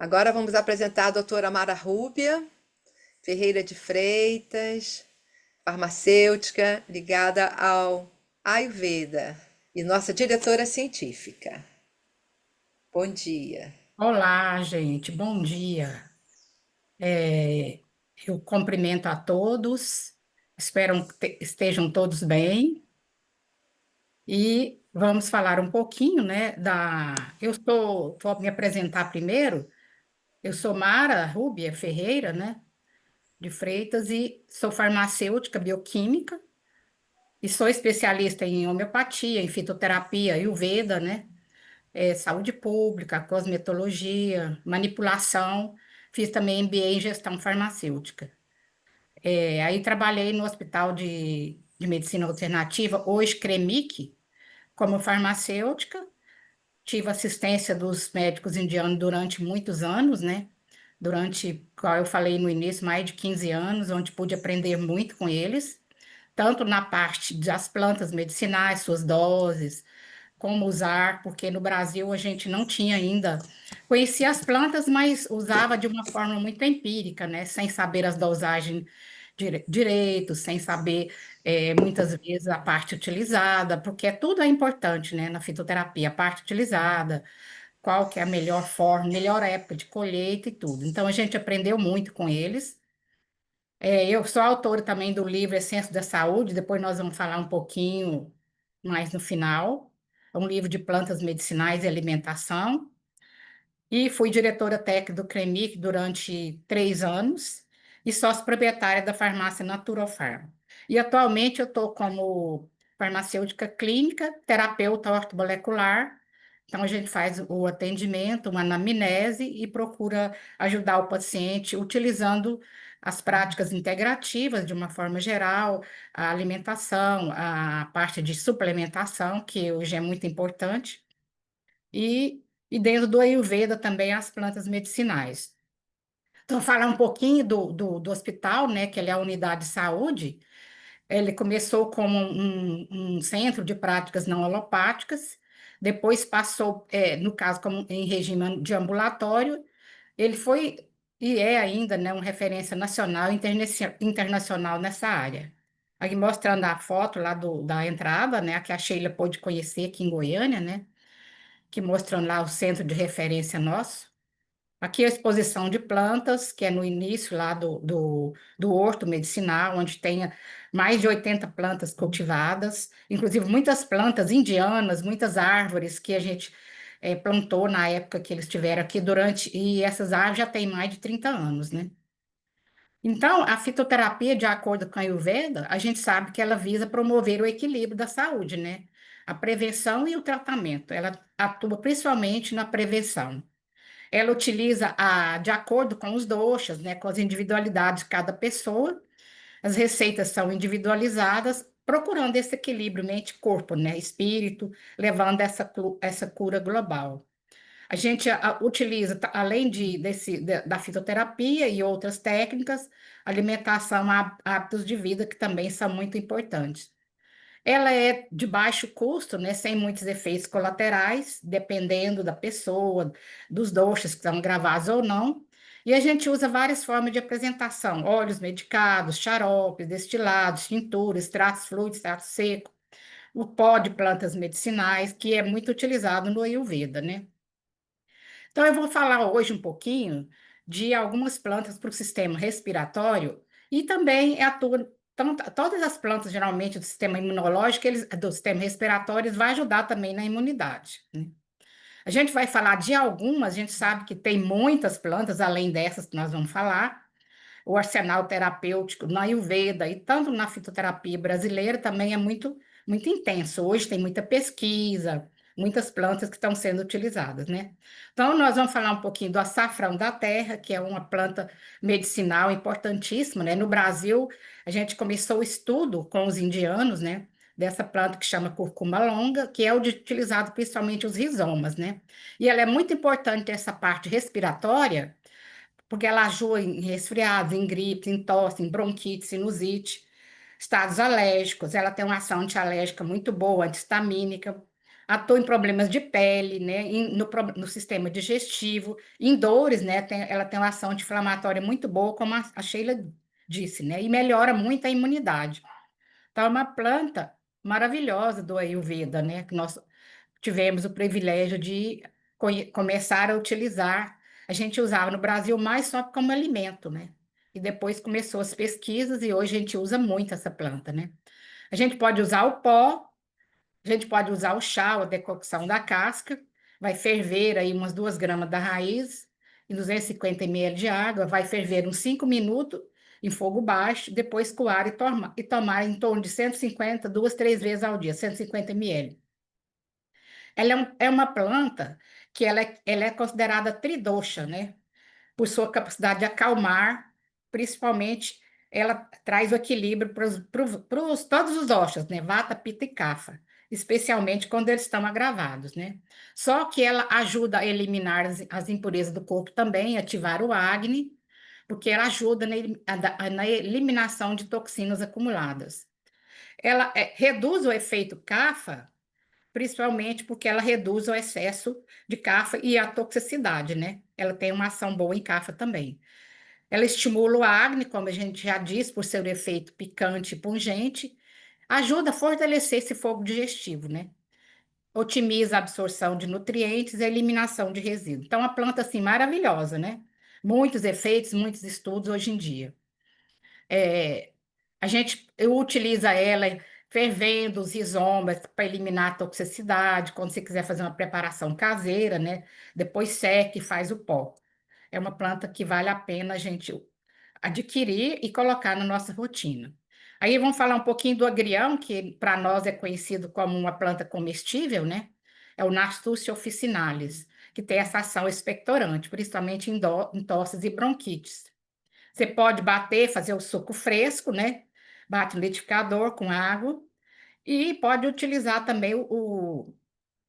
Agora vamos apresentar a doutora Mara Rúbia Ferreira de Freitas, farmacêutica ligada ao Ayurveda e nossa diretora científica. Bom dia. Olá, gente, bom dia. É, eu cumprimento a todos, espero que estejam todos bem e vamos falar um pouquinho, né, vou me apresentar primeiro. Eu sou Mara Rúbia Ferreira, né, de Freitas e sou farmacêutica bioquímica e sou especialista em homeopatia, em fitoterapia, Ayurveda, né, saúde pública, cosmetologia, manipulação. Fiz também MBA em gestão farmacêutica. Aí trabalhei no Hospital de Medicina Alternativa, hoje CREMIC, como farmacêutica. Tive assistência dos médicos indianos durante muitos anos, né? Durante, como eu falei no início, mais de 15 anos, onde pude aprender muito com eles, tanto na parte das plantas medicinais, suas doses, como usar, porque no Brasil a gente não tinha ainda. Conhecia as plantas, mas usava de uma forma muito empírica, né? Sem saber as dosagens direito, sem saber muitas vezes a parte utilizada, porque tudo é importante, né? Na fitoterapia, a parte utilizada, qual que é a melhor forma, melhor época de colheita e tudo. Então a gente aprendeu muito com eles. Eu sou autora também do livro Essência da Saúde, depois nós vamos falar um pouquinho mais no final. É um livro de plantas medicinais e alimentação. E fui diretora técnica do CREMIC durante 3 anos e sócio proprietária da farmácia Naturofarm. E atualmente eu estou como farmacêutica clínica, terapeuta ortomolecular. Então a gente faz o atendimento, uma anamnese e procura ajudar o paciente utilizando as práticas integrativas de uma forma geral, a alimentação, a parte de suplementação, que hoje é muito importante e dentro do Ayurveda também as plantas medicinais. Então, falar um pouquinho do hospital, né, que ele é a unidade de saúde. Ele começou como um centro de práticas não alopáticas, depois passou, no caso, como em regime de ambulatório. Ele foi e é ainda, né, uma referência nacional e internacional nessa área. Aqui mostrando a foto lá da entrada, né, que a Sheila pôde conhecer aqui em Goiânia, né, que mostrando lá o centro de referência nosso. Aqui a exposição de plantas, que é no início lá do horto medicinal, onde tem mais de 80 plantas cultivadas, inclusive muitas plantas indianas, muitas árvores que a gente plantou na época que eles estiveram aqui e essas árvores já têm mais de 30 anos, né? Então, a fitoterapia, de acordo com a Ayurveda, a gente sabe que ela visa promover o equilíbrio da saúde, né? A prevenção e o tratamento. Ela atua principalmente na prevenção. Ela utiliza de acordo com os doshas, né, com as individualidades de cada pessoa. As receitas são individualizadas, procurando esse equilíbrio mente-corpo, né, espírito, levando essa cura global. A gente utiliza, além da fitoterapia e outras técnicas, alimentação, hábitos de vida, que também são muito importantes. Ela é de baixo custo, né, sem muitos efeitos colaterais, dependendo da pessoa, dos doces que estão gravados ou não. E a gente usa várias formas de apresentação: óleos medicados, xaropes, destilados, tinturas, extratos fluidos, extrato seco, o pó de plantas medicinais, que é muito utilizado no Ayurveda, né? Então, eu vou falar hoje um pouquinho de algumas plantas para o sistema respiratório e também atua. Então, todas as plantas, geralmente, do sistema imunológico, do sistema respiratório, eles vai ajudar também na imunidade, né? A gente vai falar de algumas, a gente sabe que tem muitas plantas, além dessas que nós vamos falar. O arsenal terapêutico na Ayurveda e tanto na fitoterapia brasileira também é muito, muito intenso. Hoje tem muita pesquisa, muitas plantas que estão sendo utilizadas, né? Então, nós vamos falar um pouquinho do açafrão da terra, que é uma planta medicinal importantíssima, né? No Brasil, a gente começou o estudo com os indianos, né? Dessa planta que chama curcuma longa, que é utilizado principalmente os rizomas, né? E ela é muito importante essa parte respiratória, porque ela ajuda em resfriados, em gripe, em tosse, em bronquite, sinusite, estados alérgicos. Ela tem uma ação antialérgica muito boa, antihistamínica. atua em problemas de pele, né, no sistema digestivo, em dores, né, ela tem uma ação anti-inflamatória muito boa, como a Sheila disse, né, e melhora muito a imunidade. Então, é uma planta maravilhosa do Ayurveda, né, que nós tivemos o privilégio de começar a utilizar. A gente usava no Brasil mais só como alimento, né, e depois começou as pesquisas e hoje a gente usa muito essa planta, né. A gente pode usar o pó, a gente pode usar o chá, ou a decocção da casca, vai ferver aí umas 2 gramas da raiz, em 250 ml de água, vai ferver uns 5 minutos em fogo baixo, depois coar e tomar em torno de 150, 2, 3 vezes ao dia, 150 ml. Ela é uma planta que ela é considerada tridosha, né? Por sua capacidade de acalmar, principalmente ela traz o equilíbrio para todos os doshas, né? Vata, Pitta e Kapha, especialmente quando eles estão agravados, né? Só que ela ajuda a eliminar as impurezas do corpo também, ativar o Agni, porque ela ajuda na eliminação de toxinas acumuladas. Ela reduz o efeito Kapha, principalmente porque ela reduz o excesso de Kapha e a toxicidade, né? Ela tem uma ação boa em Kapha também. Ela estimula o acne, como a gente já disse, por seu efeito picante e pungente, ajuda a fortalecer esse fogo digestivo, né? Otimiza a absorção de nutrientes e a eliminação de resíduos. Então, uma planta assim maravilhosa, né? Muitos efeitos, muitos estudos hoje em dia. É, eu utiliza ela fervendo os rizomas para eliminar a toxicidade, quando você quiser fazer uma preparação caseira, né? Depois seca e faz o pó. É uma planta que vale a pena a gente adquirir e colocar na nossa rotina. Aí vamos falar um pouquinho do agrião, que para nós é conhecido como uma planta comestível, né? É o Nasturtium officinalis, que tem essa ação expectorante, principalmente em tosses e bronquites. Você pode bater, fazer o suco fresco, né? Bate no liquidificador com água e pode utilizar também o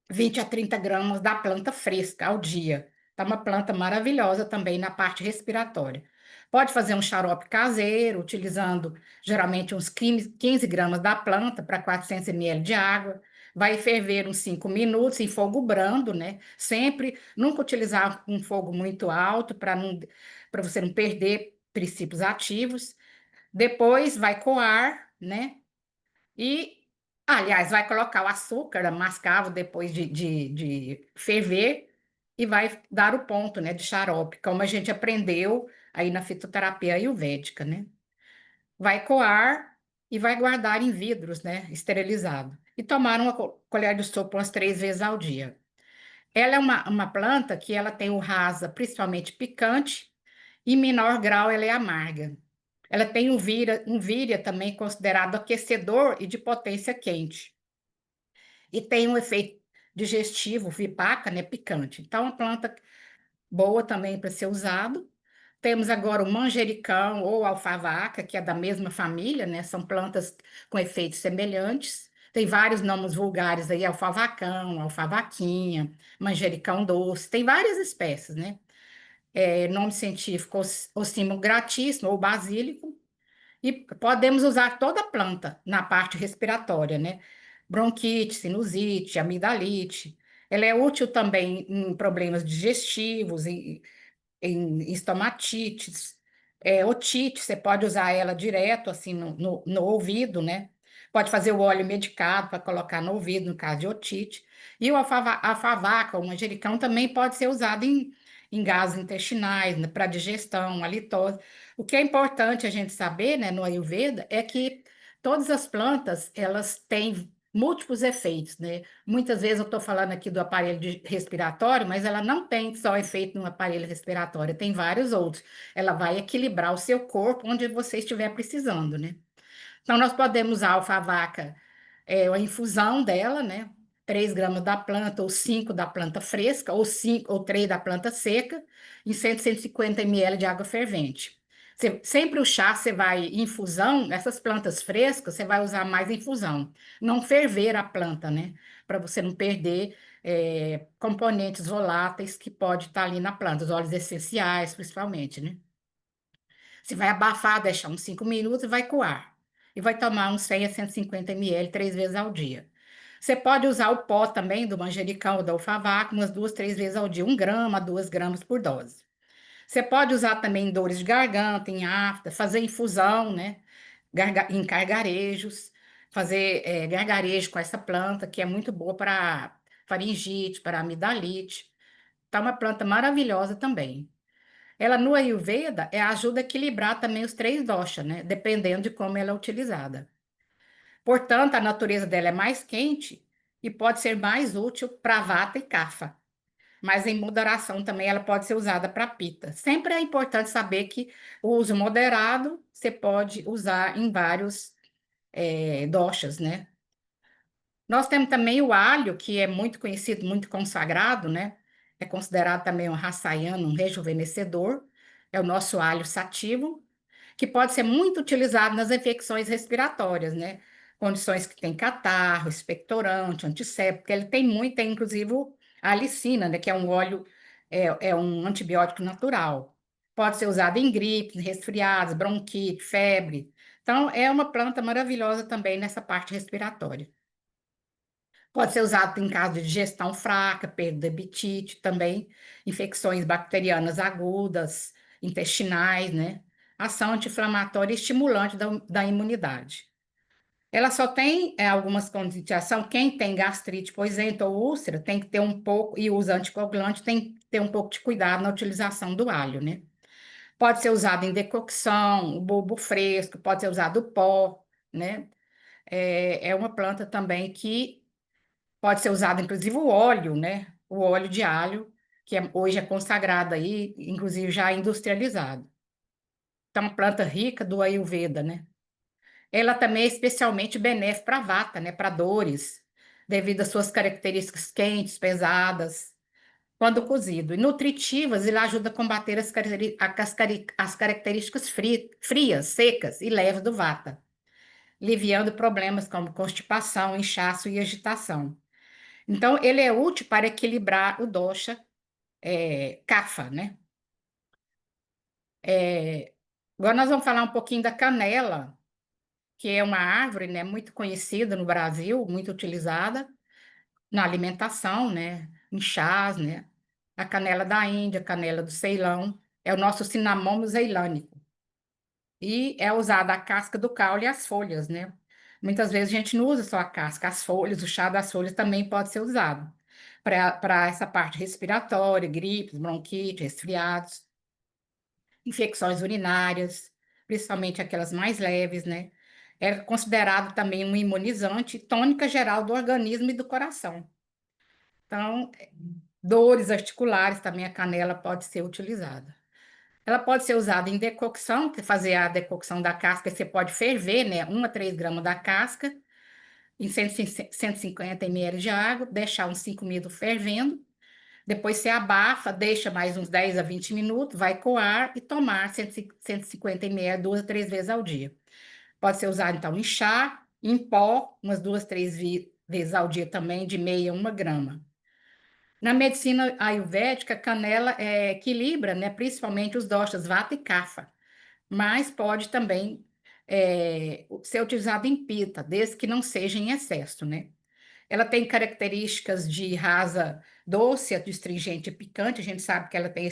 20 a 30 gramas da planta fresca ao dia. Tá uma planta maravilhosa também na parte respiratória. Pode fazer um xarope caseiro, utilizando geralmente uns 15 gramas da planta para 400 ml de água. Vai ferver uns 5 minutos em fogo brando, né? Sempre, nunca utilizar um fogo muito alto para você não perder princípios ativos. Depois vai coar, né? E, aliás, vai colocar o açúcar mascavo depois de ferver e vai dar o ponto, né, de xarope, como a gente aprendeu aí na fitoterapia ayurvédica, né? Vai coar e vai guardar em vidros, né, esterilizado. E tomar uma colher de sopa umas 3 vezes ao dia. Ela é uma planta que ela tem o rasa principalmente picante e em menor grau ela é amarga. Ela tem um víria também considerado aquecedor e de potência quente. E tem um efeito digestivo, vipaca, né, picante. Então, é uma planta boa também para ser usado. Temos agora o manjericão ou alfavaca, que é da mesma família, né? São plantas com efeitos semelhantes. Tem vários nomes vulgares aí, alfavacão, alfavaquinha, manjericão doce, tem várias espécies, né? Nome científico, Ocimum gratíssimo ou basílico, e podemos usar toda a planta na parte respiratória, né? Bronquite, sinusite, amidalite. Ela é útil também em problemas digestivos, em estomatites, otite, você pode usar ela direto, assim, no ouvido, né? Pode fazer o óleo medicado para colocar no ouvido, no caso de otite. E a favaca, o manjericão, também pode ser usado em gases intestinais, né, para digestão, halitose. O que é importante a gente saber, né, no Ayurveda, é que todas as plantas, elas têm múltiplos efeitos, né? Muitas vezes eu estou falando aqui do aparelho respiratório, mas ela não tem só efeito no aparelho respiratório, tem vários outros. Ela vai equilibrar o seu corpo onde você estiver precisando, né? Então, nós podemos usar a alfavaca, a infusão dela, né? 3 gramas da planta, ou 5 da planta fresca, ou 5 ou 3 da planta seca, em 150 ml de água fervente. Sempre o chá, você vai em infusão, essas plantas frescas, você vai usar mais infusão. Não ferver a planta, né? Para você não perder componentes voláteis que pode estar ali na planta, os óleos essenciais, principalmente, né? Você vai abafar, deixar uns 5 minutos e vai coar. E vai tomar uns 100 a 150 ml 3 vezes ao dia. Você pode usar o pó também do manjericão ou da alfavaca, umas 2, 3 vezes ao dia, 1 grama, 2 gramas por dose. Você pode usar também em dores de garganta, em afta, fazer infusão, né? Em gargarejos, fazer gargarejo com essa planta, que é muito boa para faringite, para amidalite. Tá uma planta maravilhosa também. Ela no Ayurveda ajuda a equilibrar também os três doshas, né? Dependendo de como ela é utilizada. Portanto, a natureza dela é mais quente e pode ser mais útil para vata e kapha. Mas em moderação também ela pode ser usada para pita. Sempre é importante saber que o uso moderado você pode usar em vários doshas, né? Nós temos também o alho, que é muito conhecido, muito consagrado, né? É considerado também um raçaiano, um rejuvenescedor. É o nosso alho sativo, que pode ser muito utilizado nas infecções respiratórias, né? Condições que tem catarro, expectorante, antisséptico, ele tem muito, tem inclusive a alicina, né? Que é um óleo, é um antibiótico natural. Pode ser usado em gripes, resfriados, bronquite, febre. Então, é uma planta maravilhosa também nessa parte respiratória. Pode ser usado em caso de digestão fraca, perda de apetite, também infecções bacterianas agudas, intestinais, né? Ação anti-inflamatória e estimulante da imunidade. Ela só tem algumas condições de ação. Quem tem gastrite, por exemplo, ou úlcera, tem que ter um pouco, e usa anticoagulante, tem que ter um pouco de cuidado na utilização do alho, né? Pode ser usado em decocção, o bulbo fresco, pode ser usado o pó, né? É uma planta também que pode ser usado, inclusive, o óleo, né? O óleo de alho, que hoje é consagrado aí, inclusive já industrializado. Então, uma planta rica do Ayurveda, né? Ela também é especialmente benéfica para a vata, né? Para dores, devido às suas características quentes, pesadas, quando cozido. E nutritivas, ele ajuda a combater as características frias, secas e leves do vata, aliviando problemas como constipação, inchaço e agitação. Então, ele é útil para equilibrar o dosha kapha, né? É, agora nós vamos falar um pouquinho da canela, que é uma árvore, né, muito conhecida no Brasil, muito utilizada na alimentação, né, em chás, né? A canela da Índia, a canela do Ceilão, é o nosso cinamomo ceilânico. E é usada a casca do caule e as folhas, né? Muitas vezes a gente não usa só a casca, as folhas, o chá das folhas também pode ser usado para essa parte respiratória, gripes, bronquite, resfriados, infecções urinárias, principalmente aquelas mais leves, né? É considerado também um imunizante e tônica geral do organismo e do coração. Então, dores articulares também a canela pode ser utilizada. Ela pode ser usada em decocção, que fazer a decocção da casca, você pode ferver, né? 1 a 3 gramas da casca em 150 ml de água, deixar uns 5 minutos fervendo. Depois você abafa, deixa mais uns 10 a 20 minutos, vai coar e tomar 150 ml 2 a 3 vezes ao dia. Pode ser usado, então, em chá, em pó, umas 2, 3 vezes ao dia também, de meia a 1 grama. Na medicina ayurvédica, a canela equilibra, né, principalmente os doshas vata e kapha, mas pode também ser utilizada em pita, desde que não seja em excesso, né? Ela tem características de rasa doce, astringente e picante. A gente sabe que ela tem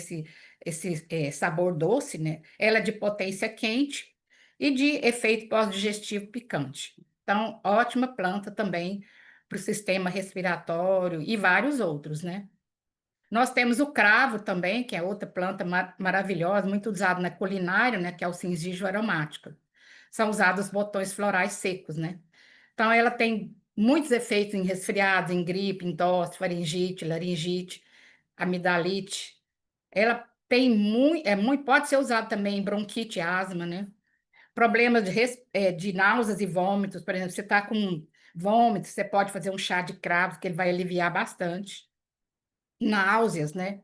esse sabor doce, né? Ela é de potência quente e de efeito pós-digestivo picante. Então, ótima planta também para o sistema respiratório e vários outros, né? Nós temos o cravo também, que é outra planta maravilhosa, muito usada na culinária, né? Que é o cinzígio aromático. São usados os botões florais secos, né? Então, ela tem muitos efeitos em resfriados, em gripe, em tosse, faringite, laringite, amidalite. Ela tem muito, pode ser usada também em bronquite e asma, né? Problemas de náuseas e vômitos, por exemplo, você está com vômitos, você pode fazer um chá de cravo, que ele vai aliviar bastante. Náuseas, né?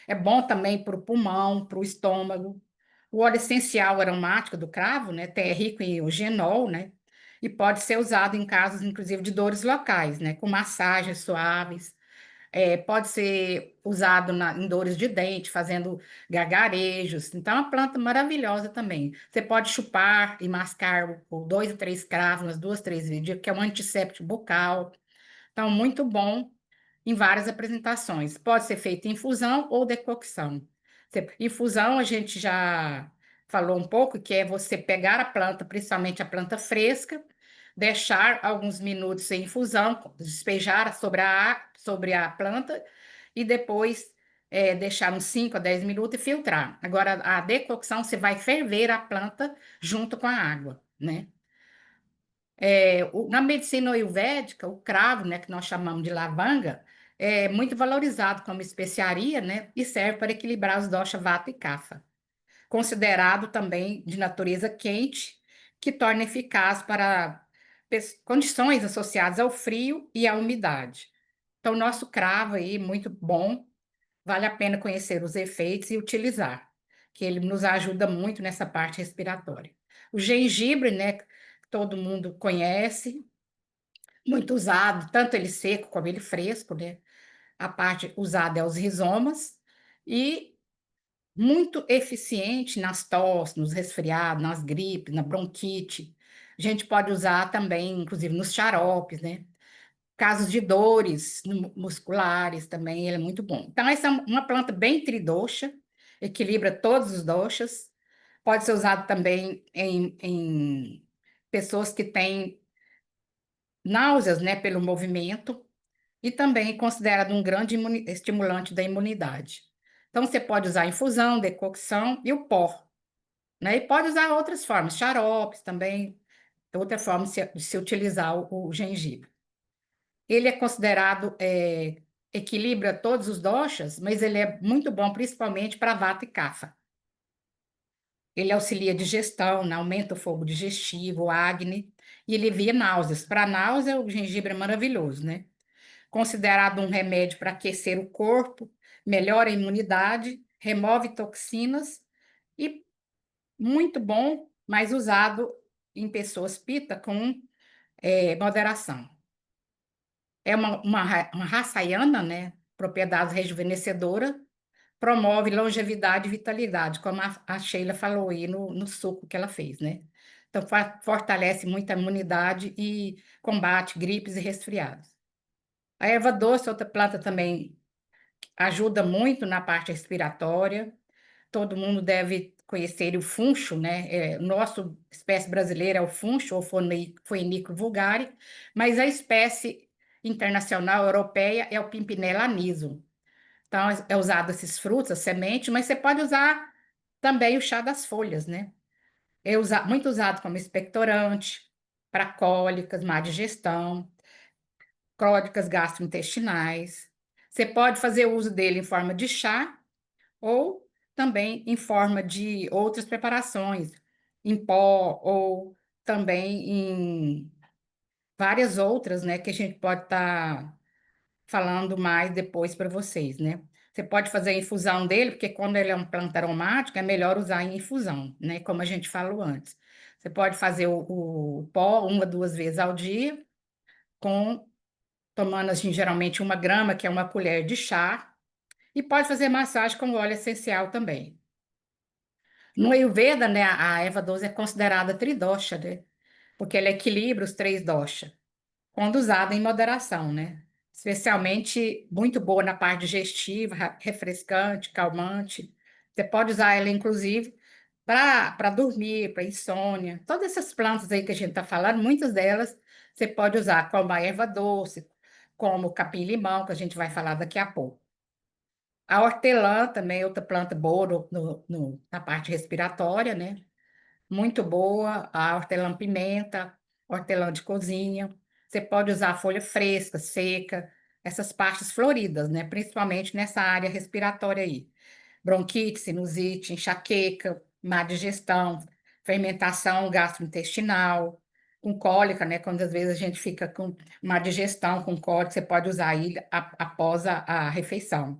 É bom também para o pulmão, para o estômago. O óleo essencial aromático do cravo, né, é rico em eugenol, né, e pode ser usado em casos, inclusive, de dores locais, né, com massagens suaves. Pode ser usado em dores de dente, fazendo gargarejos. Então, é uma planta maravilhosa também. Você pode chupar e mascar por 2 a 3 cravos, umas 2, 3 vezes, que é um antisséptico bucal. Então, muito bom em várias apresentações. Pode ser feito em infusão ou decocção. Infusão, a gente já falou um pouco, que é você pegar a planta, principalmente a planta fresca, deixar alguns minutos em infusão, despejar sobre a planta e depois deixar uns 5 a 10 minutos e filtrar. Agora, a decocção, você vai ferver a planta junto com a água, né? Na medicina ayurvédica, o cravo, né, que nós chamamos de lavanga, é muito valorizado como especiaria, né, e serve para equilibrar os dosha, vata e kapha. Considerado também de natureza quente, que torna eficaz para condições associadas ao frio e à umidade. Então, nosso cravo aí, muito bom, vale a pena conhecer os efeitos e utilizar, que ele nos ajuda muito nessa parte respiratória. O gengibre, né, que todo mundo conhece, muito usado, tanto ele seco como ele fresco, né? A parte usada é os rizomas e muito eficiente nas tosses, nos resfriados, nas gripes, na bronquite. A gente pode usar também, inclusive, nos xaropes, né? Casos de dores musculares também, ele é muito bom. Então, essa é uma planta bem tridosha, equilibra todos os doshas. Pode ser usado também em pessoas que têm náuseas, né, pelo movimento, e também é considerado um grande estimulante da imunidade. Então, você pode usar infusão, decocção e o pó, né? E pode usar outras formas, xaropes também, outra forma de se utilizar o gengibre. Ele é considerado, equilibra todos os doshas, mas ele é muito bom principalmente para vata e kapha. Ele auxilia a digestão, né? Aumenta o fogo digestivo, o acne, e alivia náuseas. Para náusea, o gengibre é maravilhoso, né? Considerado um remédio para aquecer o corpo, melhora a imunidade, remove toxinas e muito bom, mas usado em pessoas pita com moderação. É uma raçaiana, né? Propriedade rejuvenescedora, promove longevidade e vitalidade, como a Sheila falou aí no suco que ela fez, né? Então, fortalece muito a imunidade e combate gripes e resfriados. A erva doce, outra planta também, ajuda muito na parte respiratória. Todo mundo deve conhecer o funcho, né? Nossa espécie brasileira é o funcho, ou Phoenicum vulgare, mas a espécie internacional europeia é o Pimpinella anisum. Então, é usado esses frutos, as sementes, mas você pode usar também o chá das folhas, né? Muito usado como expectorante, para cólicas, má digestão, cólicas gastrointestinais. Você pode fazer uso dele em forma de chá ou também em forma de outras preparações, em pó ou também em várias outras, né, que a gente pode estar falando mais depois para vocês, né? Você pode fazer a infusão dele, porque quando ele é um planta aromática, é melhor usar em infusão, né? Como a gente falou antes. Você pode fazer o pó 1 a 2 vezes ao dia, com tomando assim, geralmente 1 grama, que é uma colher de chá, e pode fazer massagem com óleo essencial também. No Ayurveda, né, a erva doce é considerada tridosha, né? Porque ela equilibra os 3 dosha, quando usada em moderação, né? Especialmente muito boa na parte digestiva, refrescante, calmante. Você pode usar ela, inclusive, para dormir, para insônia. Todas essas plantas aí que a gente está falando, muitas delas você pode usar como a erva doce, como o capim-limão, que a gente vai falar daqui a pouco. A hortelã também é outra planta boa na parte respiratória, né? Muito boa, a hortelã-pimenta, hortelã de cozinha. Você pode usar a folha fresca, seca, essas partes floridas, né? Principalmente nessa área respiratória aí. Bronquite, sinusite, enxaqueca, má digestão, fermentação gastrointestinal, com cólica, né? Quando às vezes a gente fica com má digestão, com cólica, você pode usar aí após a refeição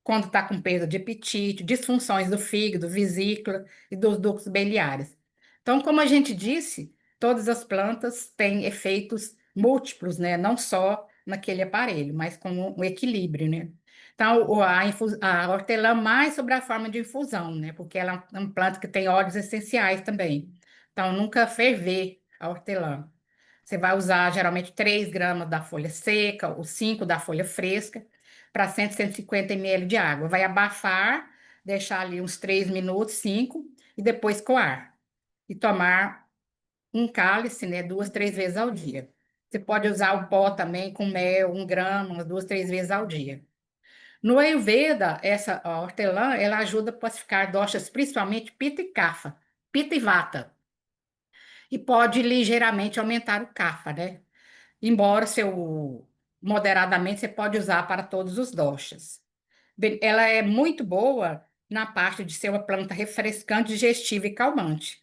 quando está com perda de apetite, disfunções do fígado, vesícula e dos ductos biliares. Então, como a gente disse, todas as plantas têm efeitos múltiplos, né? Não só naquele aparelho, mas com um equilíbrio, né? Então, a hortelã mais sobre a forma de infusão, né? Porque ela é uma planta que tem óleos essenciais também. Então, nunca ferver a hortelã. Você vai usar geralmente 3 gramas da folha seca ou 5 da folha fresca para 150 ml de água. Vai abafar, deixar ali uns 3 minutos, 5, e depois coar. E tomar um cálice, né, 2, 3 vezes ao dia. Você pode usar o pó também com mel, 1 grama, umas 2, 3 vezes ao dia. No Ayurveda, essa a hortelã, ela ajuda a pacificar doshas, principalmente Pitta e Kapha, Pitta e Vata, e pode ligeiramente aumentar o Kapha, né? Embora seu moderadamente você pode usar para todos os doshas. Ela é muito boa na parte de ser uma planta refrescante, digestiva e calmante.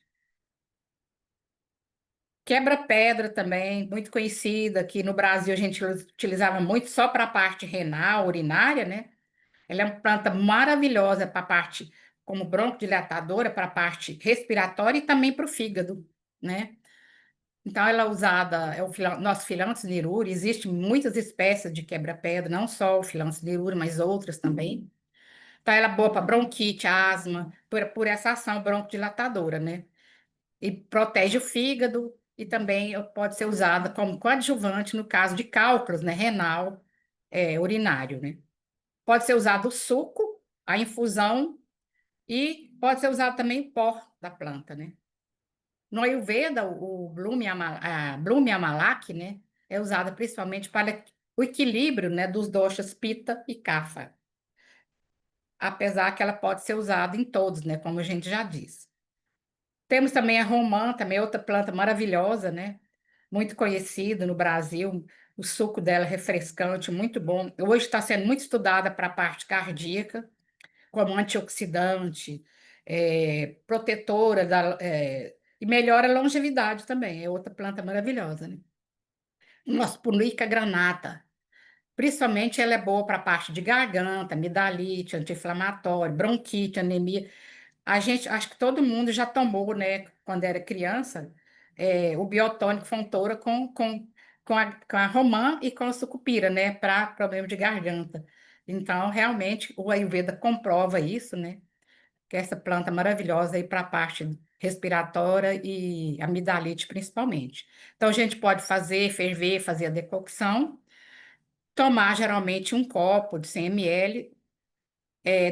Quebra-pedra também, muito conhecida, aqui no Brasil a gente utilizava muito só para a parte renal, urinária, né? Ela é uma planta maravilhosa para a parte como broncodilatadora, para a parte respiratória e também para o fígado, né? Então, ela é usada, é o nosso Phyllanthus neruri, existem muitas espécies de quebra-pedra, não só o Phyllanthus neruri, mas outras também. Então, ela é boa para bronquite, asma, por essa ação broncodilatadora, né? E protege o fígado e também pode ser usada como coadjuvante no caso de cálculos, né? Renal, urinário, né? Pode ser usado o suco, a infusão e pode ser usado também o pó da planta, né? No Ayurveda, o Blume Amalak, né, é usada principalmente para o equilíbrio, né, dos doshas Pitta e Kapha, apesar que ela pode ser usada em todos, né, como a gente já disse. Temos também a romã, também outra planta maravilhosa, né, muito conhecida no Brasil. O suco dela é refrescante, muito bom. Hoje está sendo muito estudada para a parte cardíaca, como antioxidante, protetora e melhora a longevidade também. É outra planta maravilhosa, né? Nossa, Punica granata. Principalmente ela é boa para a parte de garganta, amidalite, anti-inflamatório, bronquite, anemia. A gente, acho que todo mundo já tomou, né, quando era criança, o biotônico Fontoura com a romã e com a sucupira, né, para problema de garganta. Então, realmente, o Ayurveda comprova isso, né? Que é essa planta maravilhosa aí para a parte respiratória e amidalite principalmente. Então, a gente pode fazer, ferver, fazer a decocção, tomar geralmente um copo de 100 ml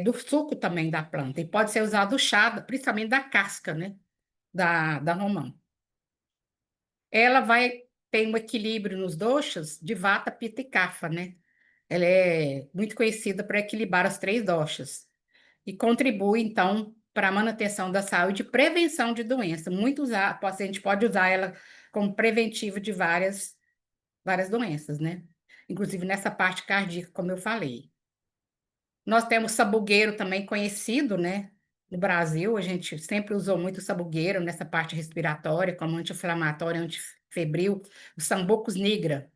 do suco também da planta, e pode ser usado o chá, principalmente da casca, né, da romã. Ela vai ter um equilíbrio nos doshas de Vata, Pitta e Kapha, né? Ela é muito conhecida para equilibrar as 3 doshas e contribui, então, para a manutenção da saúde e prevenção de doenças. A gente pode usar ela como preventivo de várias doenças, né? Inclusive nessa parte cardíaca, como eu falei. Nós temos sabugueiro também conhecido, né? No Brasil, a gente sempre usou muito o sabugueiro nessa parte respiratória, como anti-inflamatório, antifebril, o Sambucus nigra.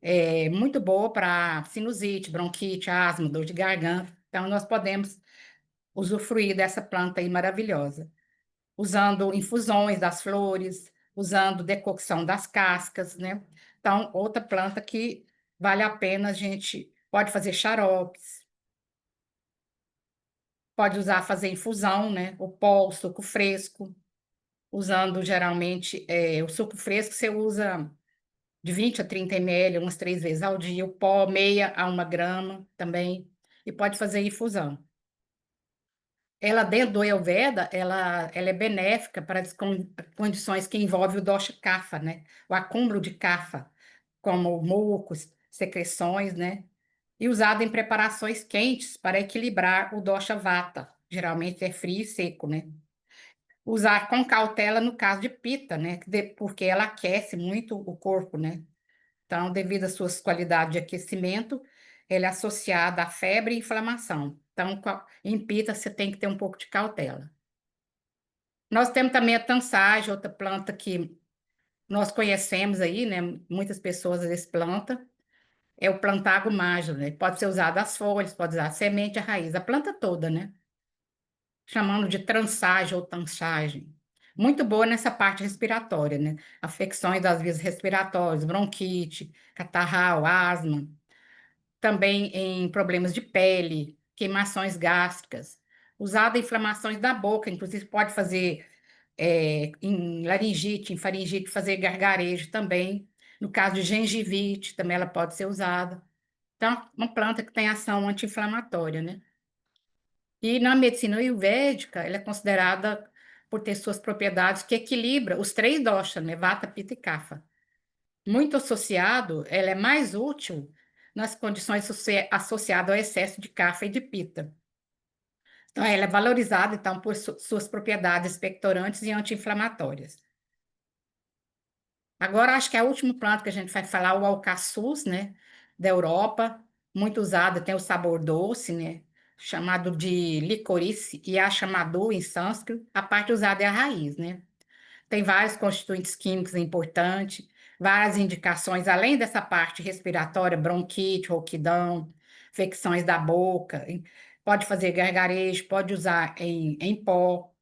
É muito boa para sinusite, bronquite, asma, dor de garganta. Então, nós podemos usufruir dessa planta aí maravilhosa, usando infusões das flores, usando decocção das cascas, né? Então, outra planta que vale a pena a gente pode fazer xaropes, pode usar fazer infusão, né? O pó, o suco fresco, usando geralmente o suco fresco você usa de 20 a 30 ml, umas 3 vezes ao dia, o pó meia a 1 grama também, e pode fazer infusão. Ela, dentro do Ayurveda, ela é benéfica para as condições que envolvem o dosha kapha, né? O acúmulo de kapha, como mucos, secreções, né? E usada em preparações quentes para equilibrar o dosha vata. Geralmente é frio e seco, né? Usar com cautela no caso de pita, né? Porque ela aquece muito o corpo, né? Então, devido às suas qualidades de aquecimento, ela é associada à febre e inflamação. Então, em pita, você tem que ter um pouco de cautela. Nós temos também a tansagem, outra planta que nós conhecemos aí, né? Muitas pessoas às vezes plantam. É o plantago mágico, né? Pode ser usado as folhas, pode usar a semente, a raiz, a planta toda, né? Chamando de transagem ou tansagem. Muito boa nessa parte respiratória, né? Afecções das vias respiratórias, bronquite, catarral, asma. Também em problemas de pele, queimações gástricas. Usada em inflamações da boca, inclusive pode fazer em laringite, em faringite, fazer gargarejo também. No caso de gengivite, também ela pode ser usada. Então, uma planta que tem ação anti-inflamatória, né? E na medicina ayurvédica, ela é considerada por ter suas propriedades que equilibra os três doshas, né? Vata, Pitta e Kapha. Muito associado, ela é mais útil nas condições associadas ao excesso de Kapha e de Pitta. Então, ela é valorizada, então, por suas propriedades expectorantes e anti-inflamatórias. Agora, acho que é a última planta que a gente vai falar, o alcaçuz, né? Da Europa, muito usada, tem o sabor doce, né? Chamado de licorice, e a chamadu em sânscrito. A parte usada é a raiz, né? Tem vários constituintes químicos importantes, várias indicações, além dessa parte respiratória, bronquite, rouquidão, infecções da boca, pode fazer gargarejo, pode usar em pó.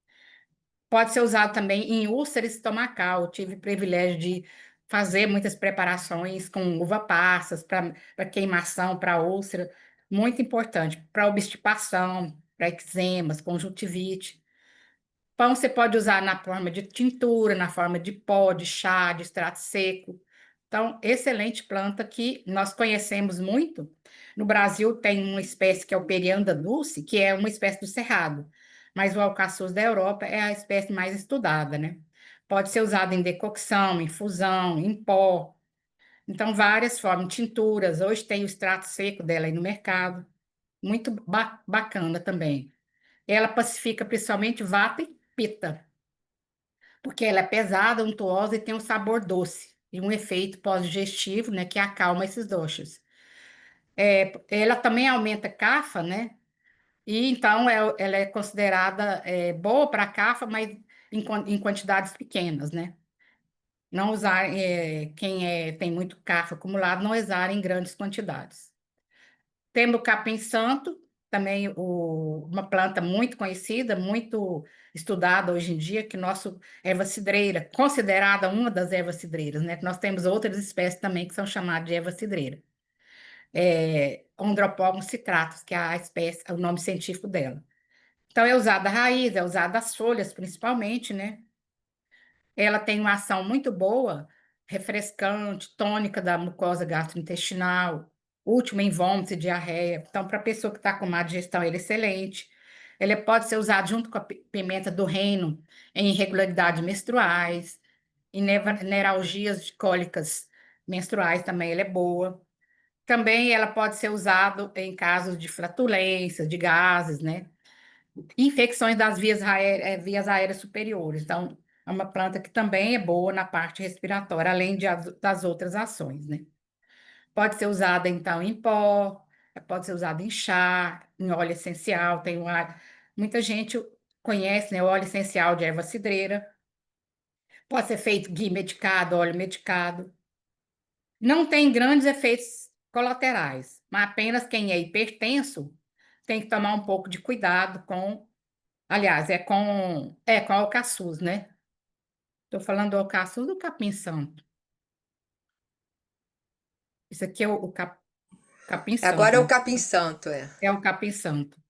Pode ser usado também em úlcera estomacal. Eu tive o privilégio de fazer muitas preparações com uva passas para queimação, para úlcera, muito importante, para obstipação, para eczemas, conjuntivite. Pão você pode usar na forma de tintura, na forma de pó, de chá, de extrato seco. Então, excelente planta que nós conhecemos muito. No Brasil tem uma espécie que é o Perianda dulce, que é uma espécie do cerrado, mas o alcaçuz da Europa é a espécie mais estudada, né? Pode ser usado em decocção, em infusão, em pó. Então, várias formas, tinturas. Hoje tem o extrato seco dela aí no mercado. Muito bacana também. Ela pacifica principalmente vata e pitta, porque ela é pesada, untuosa e tem um sabor doce e um efeito pós-digestivo, né, que acalma esses doxas. Ela também aumenta a cafa, né? E então ela é considerada boa para a cafa, mas em quantidades pequenas, né? Não usar, quem tem muito cafa acumulado, não usar em grandes quantidades. Temos o capim-santo, também uma planta muito conhecida, muito estudada hoje em dia, que nosso erva cidreira, considerada uma das ervas cidreiras, né? Que nós temos outras espécies também que são chamadas de erva cidreira. Andropogmus citratus, que é a espécie, o nome científico dela. Então, é usada a raiz, é usada as folhas, principalmente, né? Ela tem uma ação muito boa, refrescante, tônica da mucosa gastrointestinal, última em vômitos e diarreia. Então, para a pessoa que está com má digestão, ele é excelente. Ele pode ser usado junto com a pimenta do reino em irregularidades menstruais, em neuralgias de cólicas menstruais também ele é boa. Também ela pode ser usada em casos de flatulência, de gases, né? Infecções das vias aéreas superiores. Então, é uma planta que também é boa na parte respiratória, além das outras ações, né? Pode ser usada, então, em pó, pode ser usada em chá, em óleo essencial. Muita gente conhece, né, o óleo essencial de erva cidreira. Pode ser feito ghee medicado, óleo medicado. Não tem grandes efeitos colaterais, mas apenas quem é hipertenso tem que tomar um pouco de cuidado com. Aliás, com alcaçuz, né? Estou falando do alcaçuz do capim-santo. Isso aqui é o capim-santo, Agora é o né? capim-santo, é. É o capim-santo.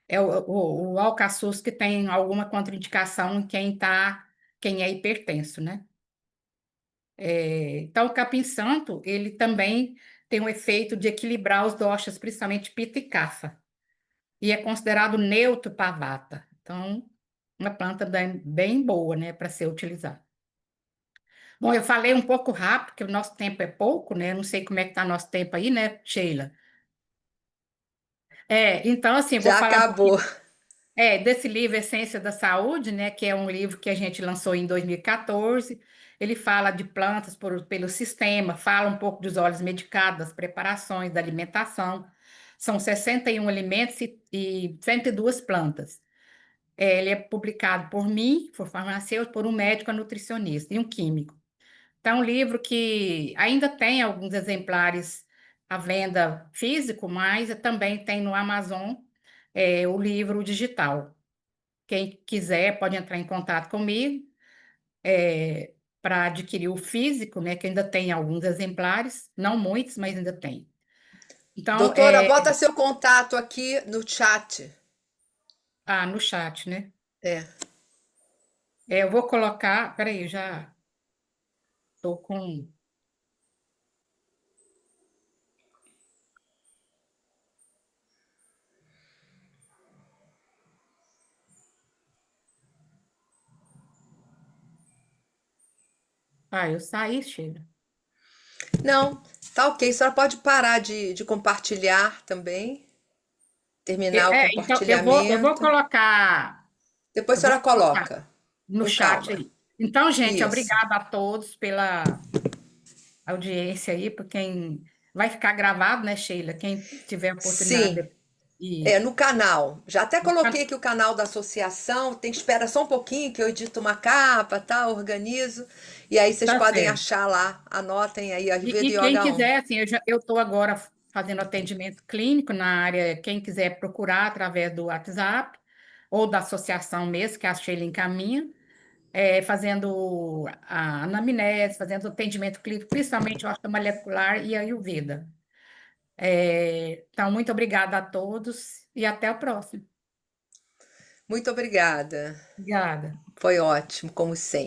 É o alcaçuz que tem alguma contraindicação em quem é hipertenso, né? Então, o capim-santo, ele também tem um efeito de equilibrar os doshas, principalmente Pitta e Kapha. E é considerado neutro para Vata. Então, uma planta bem boa, né, para ser utilizada. Bom, eu falei um pouco rápido, porque o nosso tempo é pouco, né? Eu não sei como é que está nosso tempo aí, né, Sheila? Então, assim, eu vou Já falar um pouquinho acabou. desse livro Essência da Saúde, né? Que é um livro que a gente lançou em 2014. Ele fala de plantas pelo sistema, fala um pouco dos óleos medicados, das preparações, da alimentação. São 61 alimentos e 102 plantas. Ele é publicado por mim, por farmacêutico, por um médico, nutricionista e um químico. Então, um livro que ainda tem alguns exemplares à venda físico, mas também tem no Amazon o livro digital. Quem quiser pode entrar em contato comigo para adquirir o físico, né, que ainda tem alguns exemplares, não muitos, mas ainda tem. Então, Doutora, bota seu contato aqui no chat. no chat, né? É. Eu vou colocar, peraí, já estou com. Ah, eu saí, Sheila. Não, tá ok. A senhora pode parar de compartilhar também, terminar o Então eu vou compartilhamento. colocar, Depois a eu vou senhora colocar coloca, no com chat calma. aí. Então, gente, Isso. obrigada a todos pela audiência aí, por quem vai ficar gravado, né, Sheila? Quem tiver a Sim, oportunidade e no canal. Já até coloquei aqui o canal da associação. Tem espera só um pouquinho que eu edito uma capa, tá? Organizo. E aí vocês tá podem certo. achar lá. Anotem aí, E Ayurveda quem Yoga 1. quiser, assim, eu estou agora fazendo atendimento clínico na área, quem quiser procurar através do WhatsApp ou da associação mesmo, que a Sheila encaminha, fazendo a anamnese, fazendo atendimento clínico, principalmente ortomolecular e Ayurveda. Então, muito obrigada a todos e até a próxima. Muito obrigada. Obrigada. Foi ótimo, como sempre.